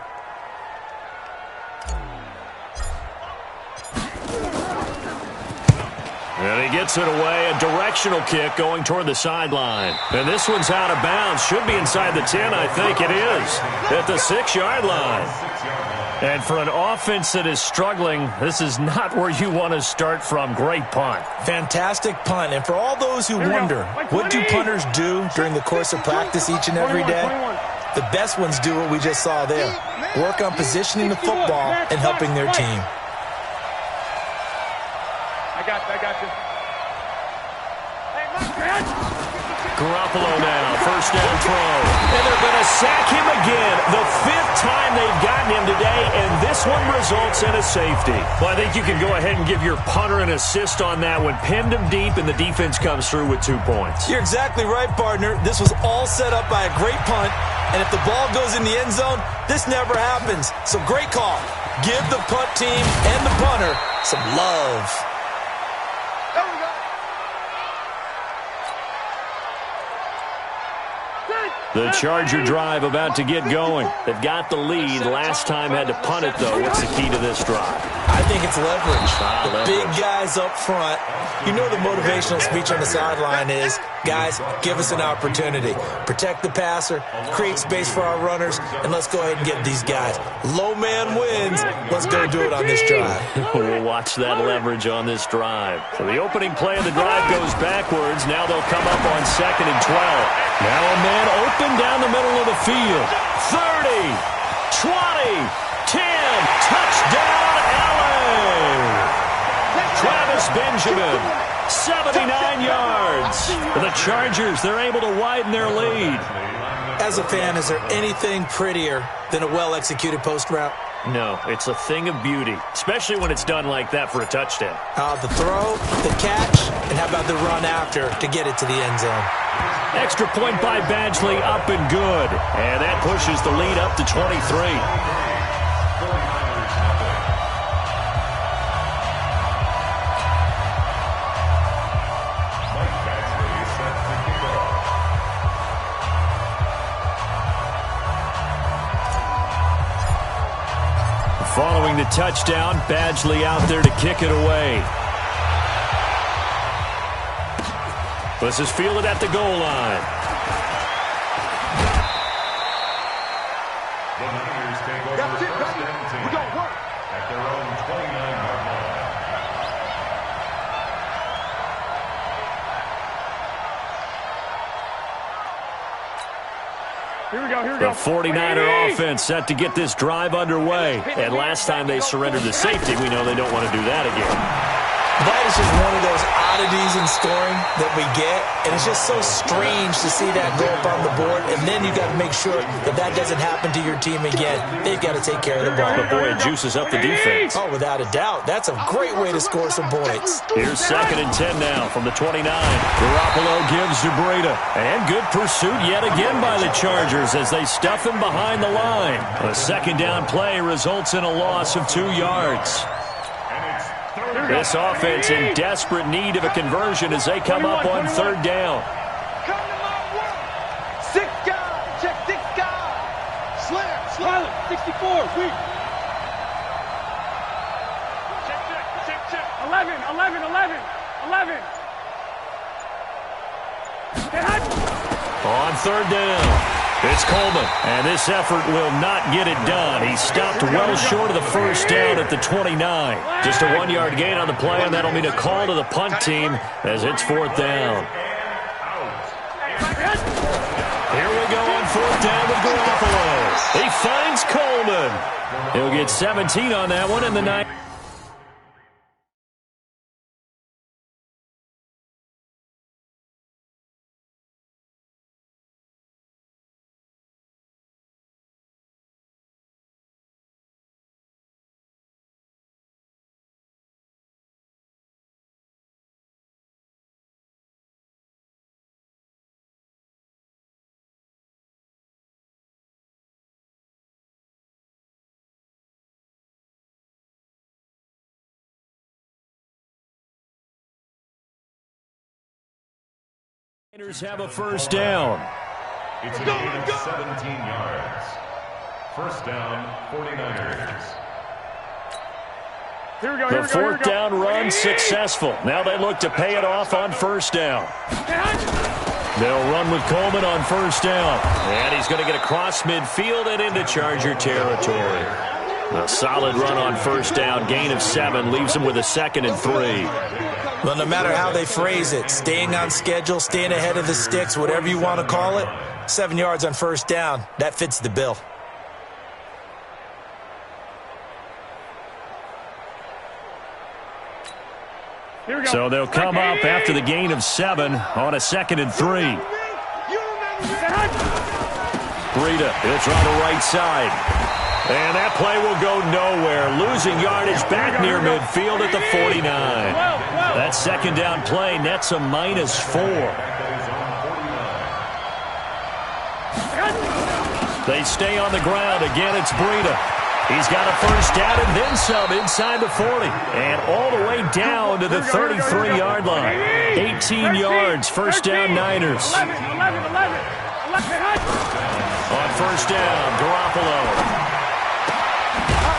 And he gets it away, a directional kick going toward the sideline. And this one's out of bounds. Should be inside the 10, I think it is, at the 6-yard line. And for an offense that is struggling, this is not where you want to start from. Great punt. Fantastic punt. And for all those who wonder, what do punters do during the course of practice each and every day? The best ones do what we just saw there. Work on positioning the football and helping their team. I got you. Garoppolo now, first down throw. And they're going to sack him again. The 5th time they've gotten him today, and this one results in a safety. Well, I think you can go ahead and give your punter an assist on that one. Pinned him deep, and the defense comes through with 2 points. You're exactly right, partner. This was all set up by a great punt, and if the ball goes in the end zone, this never happens. So great call. Give the punt team and the punter some love. The Charger drive about to get going. They've got the lead. Last time had to punt it, though. What's the key to this drive? I think it's leverage. The big guys up front. You know the motivational speech on the sideline is, guys, give us an opportunity. Protect the passer, create space for our runners, and let's go ahead and get these guys. Low man wins. Let's go do it on this drive. We'll watch that leverage on this drive. So the opening play of the drive goes backwards. Now they'll come up on 2nd and 12. Now a man open down the middle of the field. 30, 20, 10, touchdown, LA! Travis Benjamin, 79 yards. The Chargers, they're able to widen their lead. As a fan, is there anything prettier than a well-executed post route? No, it's a thing of beauty, especially when it's done like that for a touchdown. The throw, the catch, and how about the run after to get it to the end zone? Extra point by Badgley, up and good. And that pushes the lead up to 23. Following the touchdown, Badgley out there to kick it away. This is fielded at the goal line. That's it, buddy. We're going to work. At their own 29-yard line. Here we go, here we go. The 49er offense set to get this drive underway. And last time they surrendered to safety, we know they don't want to do that again. That is just one of those oddities in scoring that we get, and it's just so strange to see that go up on the board, and then you got to make sure that that doesn't happen to your team again. They've got to take care of the ball. But boy, it juices up the defense. Oh, without a doubt. That's a great way to score some points. Here's 2nd and 10 now from the 29. Garoppolo gives to Breida. And good pursuit yet again by the Chargers as they stuff him behind the line. A 2nd down play results in a loss of 2 yards. This offense in desperate need of a conversion as they come up on 3rd down. Come to my work. 6 guys. Check 6 guys. Slayer. 64. Weak. Check. 11. On 3rd down. It's Coleman, and this effort will not get it done. He stopped well short of the 1st down at the 29. Just a 1-yard gain on the play, and that'll mean a call to the punt team as it's 4th down. Here we go on 4th down with Garoppolo. He finds Coleman. He'll get 17 on that one, and the 9. Niners have a 1st down. It's a gain of 17 yards. 1st down, 49ers. Here we go. The 4th down run successful. Now they look to pay it off on 1st down. They'll run with Coleman on 1st down. And he's going to get across midfield and into Charger territory. A solid run on 1st down. Gain of 7 leaves him with a 2nd and 3. Well, no matter how they phrase it, staying on schedule, staying ahead of the sticks, whatever you want to call it, 7 yards on 1st down, that fits the bill. So they'll come up after the gain of 7 on a 2nd and 3. Breida, he'll try the right side. And that play will go nowhere. Losing yardage back near midfield at the 49. That 2nd down play nets a -4. They stay on the ground. Again, it's Breida. He's got a 1st down and then some inside the 40. And all the way down to the 33-yard line. 18 yards, 1st down Niners. On 1st down, Garoppolo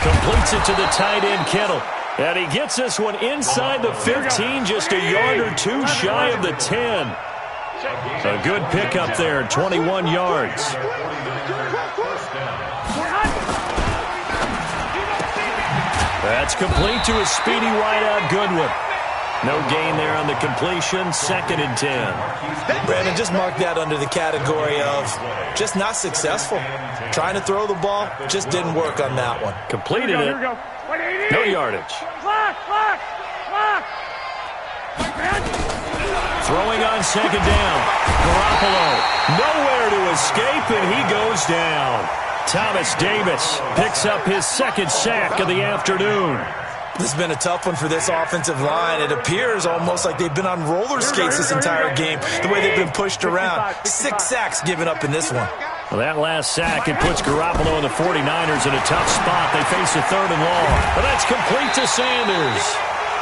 completes it to the tight end, Kittle. And he gets this one inside the 15, just a yard or 2 shy of the 10. A good pickup there, 21 yards. That's complete to a speedy wideout Goodwin. No gain there on the completion, 2nd and 10. Brandon, just mark that under the category of just not successful. Trying to throw the ball, just didn't work on that one. Completed it. No yardage. Clock. Throwing on second down. Garoppolo nowhere to escape, and he goes down. Thomas Davis picks up his second sack of the afternoon. This has been a tough one for this offensive line. It appears almost like they've been on roller skates this entire game, the way they've been pushed around. 6 sacks given up in this one. Well, that last sack, it puts Garoppolo and the 49ers in a tough spot. They face a 3rd and long. But that's complete to Sanders.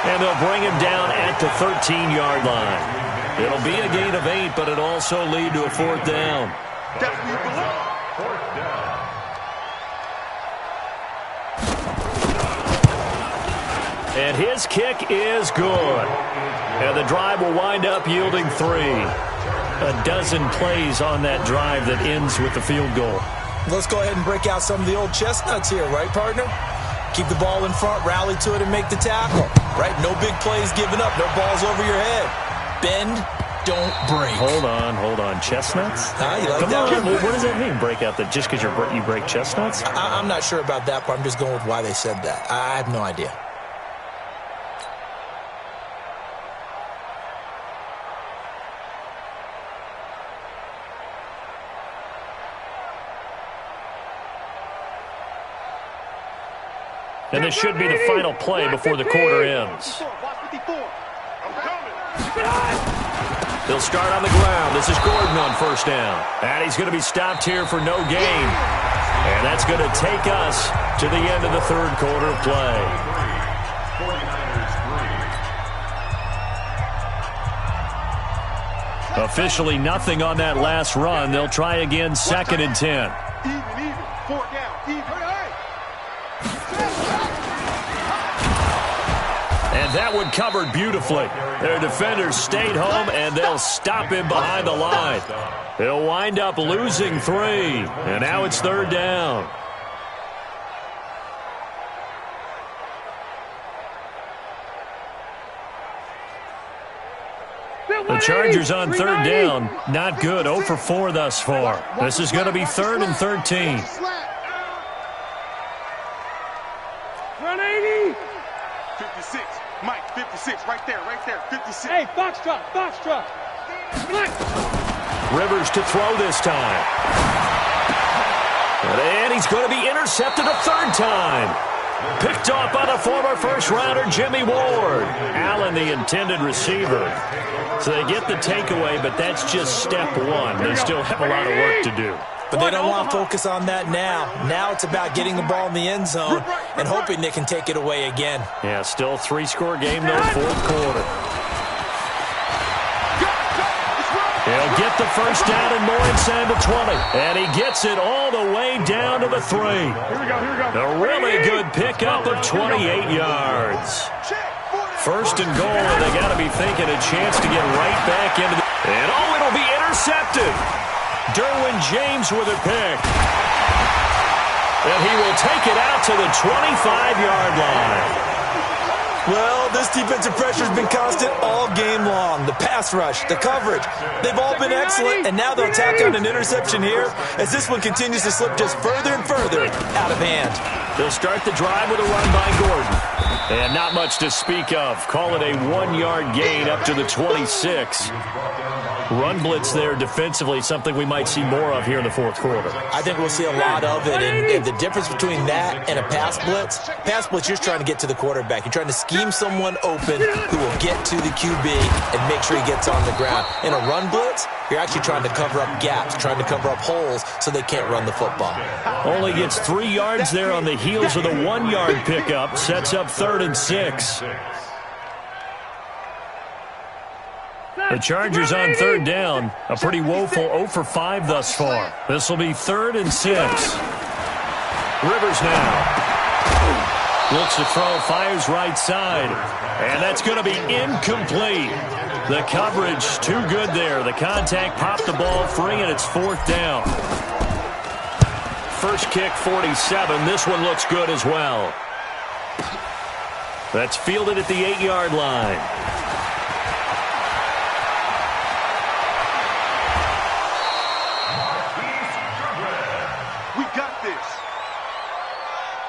And they'll bring him down at the 13-yard line. It'll be a gain of 8, but it'll also lead to a 4th down. That's where you belong. 4th down. And his kick is good. And the drive will wind up yielding 3. A dozen plays on that drive that ends with the field goal. Let's go ahead and break out some of the old chestnuts here, right, partner? Keep the ball in front, rally to it, and make the tackle. Right? No big plays given up. No balls over your head. Bend, don't break. Hold on. Chestnuts? You like Come that on. one? What does that mean, break out? That just because you break chestnuts? I'm not sure about that part. I'm just going with why they said that. I have no idea. And this should be the final play before the quarter ends. They'll start on the ground. This is Gordon on 1st down. And he's going to be stopped here for no gain. And that's going to take us to the end of the 3rd quarter of play. Officially nothing on that last run. They'll try again 2nd and 10. Even. 4 down. Even. And that one covered beautifully. Their defenders stayed home, and they'll stop him behind the line. He'll wind up losing 3, and now it's 3rd down. The Chargers on 3rd down. Not good. 0 for 4 thus far. This is going to be 3rd and 13. Run 80. 56. Mike, 56. Right there. 56. Hey, Foxtrot. Rivers to throw this time. And he's going to be intercepted a 3rd time. Picked off by the former first-rounder Jimmy Ward. Allen, the intended receiver. So they get the takeaway, but that's just step 1. They still have a lot of work to do. But they don't want to focus on that now. Now it's about getting the ball in the end zone and hoping they can take it away again. Yeah, still 3-score game, though, 4th quarter. He'll get the 1st down and more inside the 20. And he gets it all the way down to the 3. Here we go. A really good pickup of 28 yards. 1st and goal, and they got to be thinking a chance to get right back into the... And, it'll be intercepted. Derwin James with a pick. And he will take it out to the 25-yard line. Well, this defensive pressure has been constant all game long. The pass rush, the coverage, they've all been excellent, and now they'll tack on an interception here as this one continues to slip just further and further out of hand. They'll start the drive with a run by Gordon. And not much to speak of. Call it a 1-yard gain up to the 26. Run blitz there defensively, something we might see more of here in the 4th quarter. I think we'll see a lot of it, and the difference between that and a pass blitz, you're just trying to get to the quarterback. You're trying to scheme someone open who will get to the QB and make sure he gets on the ground. In a run blitz, you're actually trying to cover up gaps, trying to cover up holes so they can't run the football. Only gets 3 yards there on the heels of the 1-yard pickup. Sets up 3rd and 6. The Chargers on 3rd down. A pretty woeful 0 for 5 thus far. This will be 3rd and 6. Rivers now. Looks to throw, fires right side. And that's going to be incomplete. The coverage too good there. The contact popped the ball free, and it's 4th down. First kick, 47. This one looks good as well. That's fielded at the 8-yard line. We got this.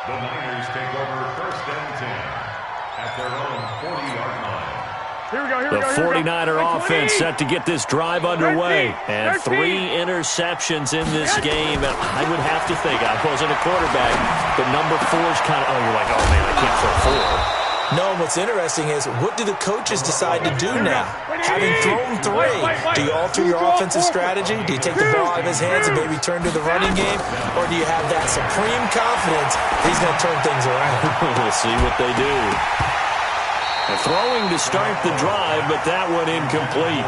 The Niners take over 1st and 10 at their own 40-yard line. Here we go. The 49er offense set to get this drive underway. And 3 interceptions in this game. And I would have to think, I wasn't a quarterback, but number 4 is kind of, you're like, oh, man, I can't throw 4. No, what's interesting is, what do the coaches decide to do now? Having thrown 3, do you alter your offensive strategy? Do you take the ball out of his hands and maybe turn to the running game? Or do you have that supreme confidence he's going to turn things around? We'll see what they do. Throwing to start the drive, but that one incomplete.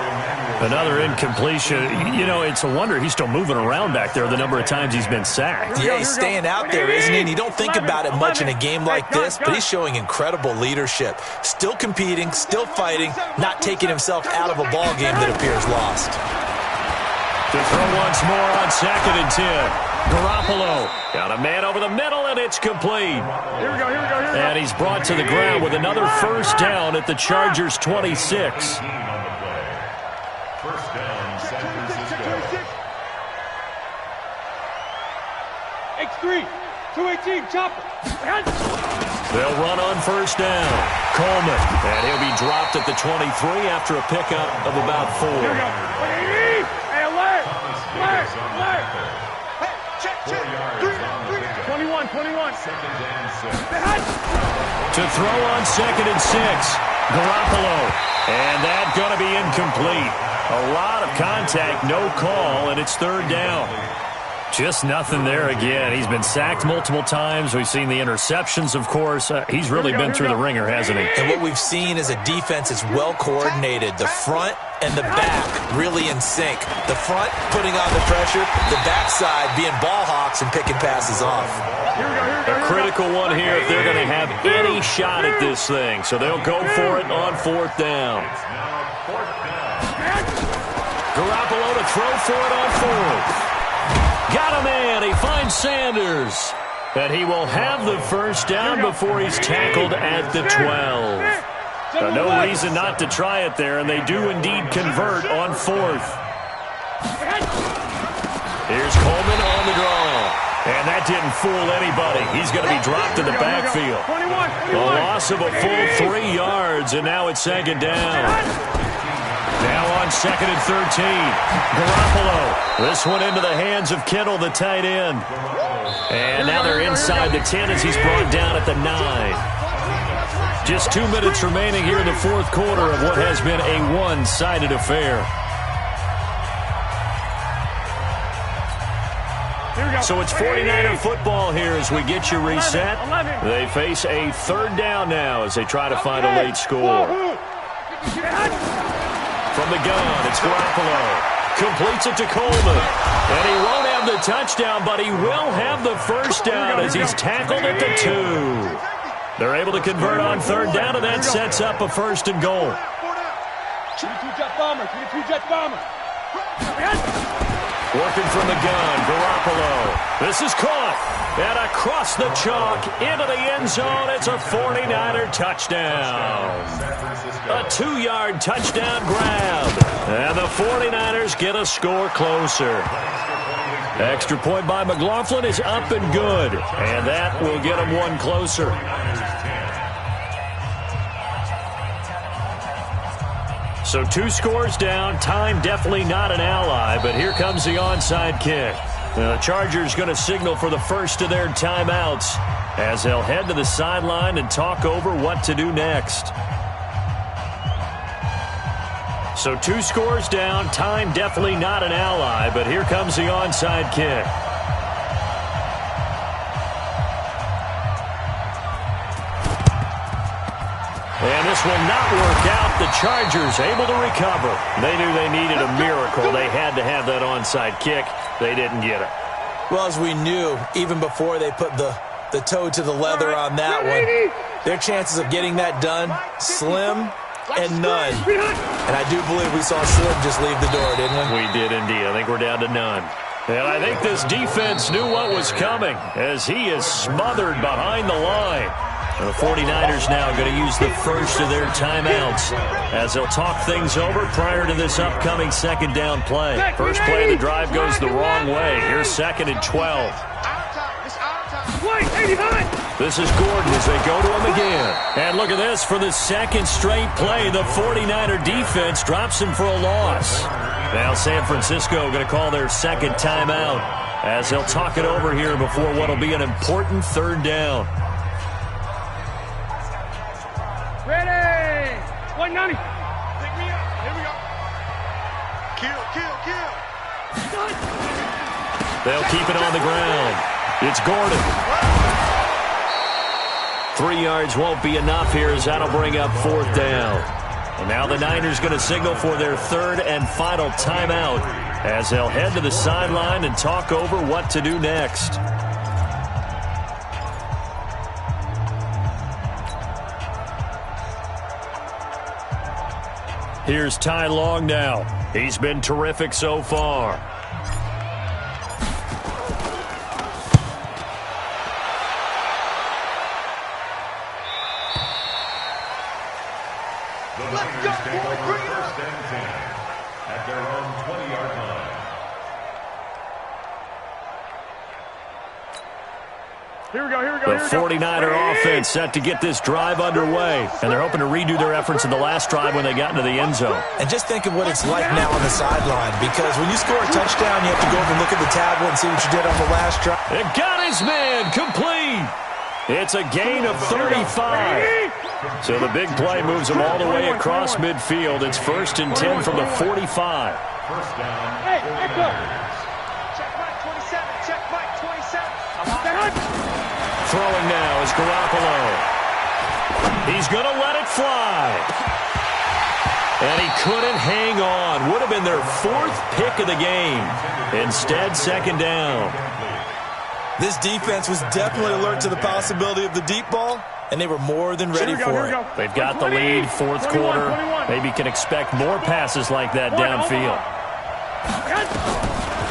Another incompletion. You know, it's a wonder he's still moving around back there the number of times he's been sacked. Yeah, he's staying out there, isn't he? And you don't think about it much in a game like this, but he's showing incredible leadership. Still competing, still fighting, not taking himself out of a ball game that appears lost. To throw once more on 2nd and 10. Garoppolo got a man over the middle, and it's complete. Here we go. And he's brought to the ground with another first down at the Chargers' 26. First down, San Francisco. X3, 218, chopper. They'll run on first down. Coleman, and he'll be dropped at the 23 after a pickup of about 4. Hey, alert! 21. Second and 6. To throw on 2nd and 6. Garoppolo. And that's going to be incomplete. A lot of contact, no call, and it's 3rd down. Just nothing there again. He's been sacked multiple times. We've seen the interceptions, of course. He's really been through the ringer, hasn't he? And what we've seen is a defense that's well coordinated. The front and the back really in sync. The front putting on the pressure, the backside being ball hawks and picking passes off. A critical one here if they're going to have any shot at this thing. So they'll go for it on 4th down. Garoppolo to throw for it on 4th. Got a man. He finds Sanders. And he will have the first down before he's tackled at the 12. No reason not to try it there, and they do indeed convert on 4th. Here's Coleman on the draw. And that didn't fool anybody. He's going to be dropped in the backfield. A loss of a full 3 yards, and now it's 2nd down. Now on 2nd and 13. Garoppolo. This one into the hands of Kittle, the tight end. And now they're inside the 10 as he's brought down at the 9. Just 2 minutes remaining here in the 4th quarter of what has been a one-sided affair. So it's 49er football here as we get you reset. They face a 3rd down now as they try to find a late score. From the gun, it's Garoppolo. Completes it to Coleman. And he won't have the touchdown, but he will have the first down as he's tackled at the 2. They're able to convert on 3rd down, and that sets up a 1st and goal. 22-jet bomber. Working from the gun, Garoppolo. This is caught. And across the chalk, into the end zone. It's a 49er touchdown. A 2-yard touchdown grab. And the 49ers get a score closer. Extra point by McLaughlin is up and good. And that will get them one closer. So 2 scores down. Time definitely not an ally, but here comes the onside kick. The Chargers going to signal for the first of their timeouts as they'll head to the sideline and talk over what to do next. So 2 scores down. Time definitely not an ally, but here comes the onside kick. And this will not work out. The Chargers able to recover. They knew they needed a miracle. They had to have that onside kick. They didn't get it. Well, as we knew, even before they put the toe to the leather on that one, their chances of getting that done, slim and none. And I do believe we saw Slim just leave the door, didn't we? We did indeed. I think we're down to none. And I think this defense knew what was coming as he is smothered behind the line. And the 49ers now going to use the first of their timeouts as they'll talk things over prior to this upcoming 2nd down play. First play of the drive goes the wrong way. Here's 2nd and 12. This is Gordon as they go to him again. And look at this. For the second straight play, the 49er defense drops him for a loss. Now San Francisco going to call their second timeout as they'll talk it over here before what will be an important third down. Ready! 190. Pick me up. Here we go. Kill. They'll keep it on the ground. It's Gordon. 3 yards won't be enough here as that'll bring up fourth down. And now the Niners going to signal for their third and final timeout as they'll head to the sideline and talk over what to do next. Here's Ty Long now. He's been terrific so far. Let's go, boy. Bring it up. First and 10 at their own 20-yard line. Here we go. The 49er offense set to get this drive underway, and they're hoping to redo their efforts in the last drive when they got into the end zone. And just think of what it's like now on the sideline, because when you score a touchdown, you have to go over and look at the tablet and see what you did on the last drive. It got his man complete. It's a gain of 35. So the big play moves them all the way across midfield. It's 1st and 10 from the 45. First down. Hey, echo. Check Mike 27. Check Mike 27. Throwing now is Garoppolo. He's going to let it fly. And he couldn't hang on. Would have been their 4th pick of the game. Instead, second down. This defense was definitely alert to the possibility of the deep ball, and they were more than ready for it. They've got the lead, 4th quarter. Maybe can expect more passes like that downfield.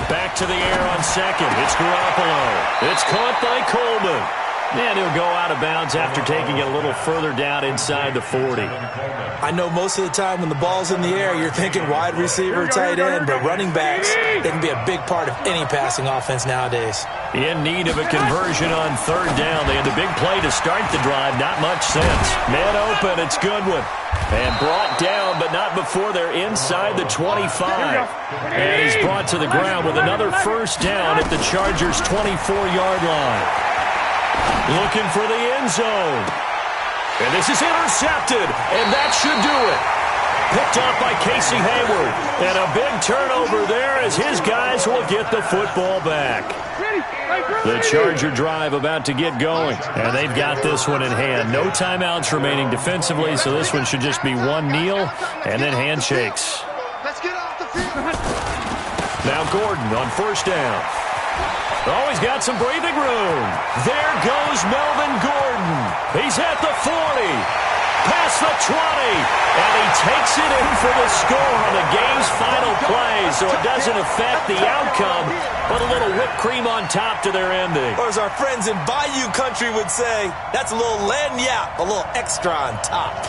Back to the air on second. It's Garoppolo. It's caught by Coleman. And he'll go out of bounds after taking it a little further down inside the 40. I know most of the time when the ball's in the air, you're thinking wide receiver, tight end, but running backs, they can be a big part of any passing offense nowadays. In need of a conversion on third down. They had the big play to start the drive. Not much sense. Man open. It's Goodwin. And brought down, but not before they're inside the 25. And he's brought to the ground with another first down at the Chargers' 24-yard line. Looking for the end zone. And this is intercepted, and that should do it. Picked off by Casey Hayward. And a big turnover there as his guys will get the football back. The Charger drive about to get going, and they've got this one in hand. No timeouts remaining defensively, so this one should just be one kneel and then handshakes. Let's get off the field. Now Gordon on first down. Oh, he's got some breathing room. There goes Melvin Gordon. He's at the 40, past the 20, and he takes it in for the score on the game's final play, so it doesn't affect the outcome, but a little whipped cream on top to their ending. Or as our friends in Bayou Country would say, that's a little lagniappe, a little extra on top.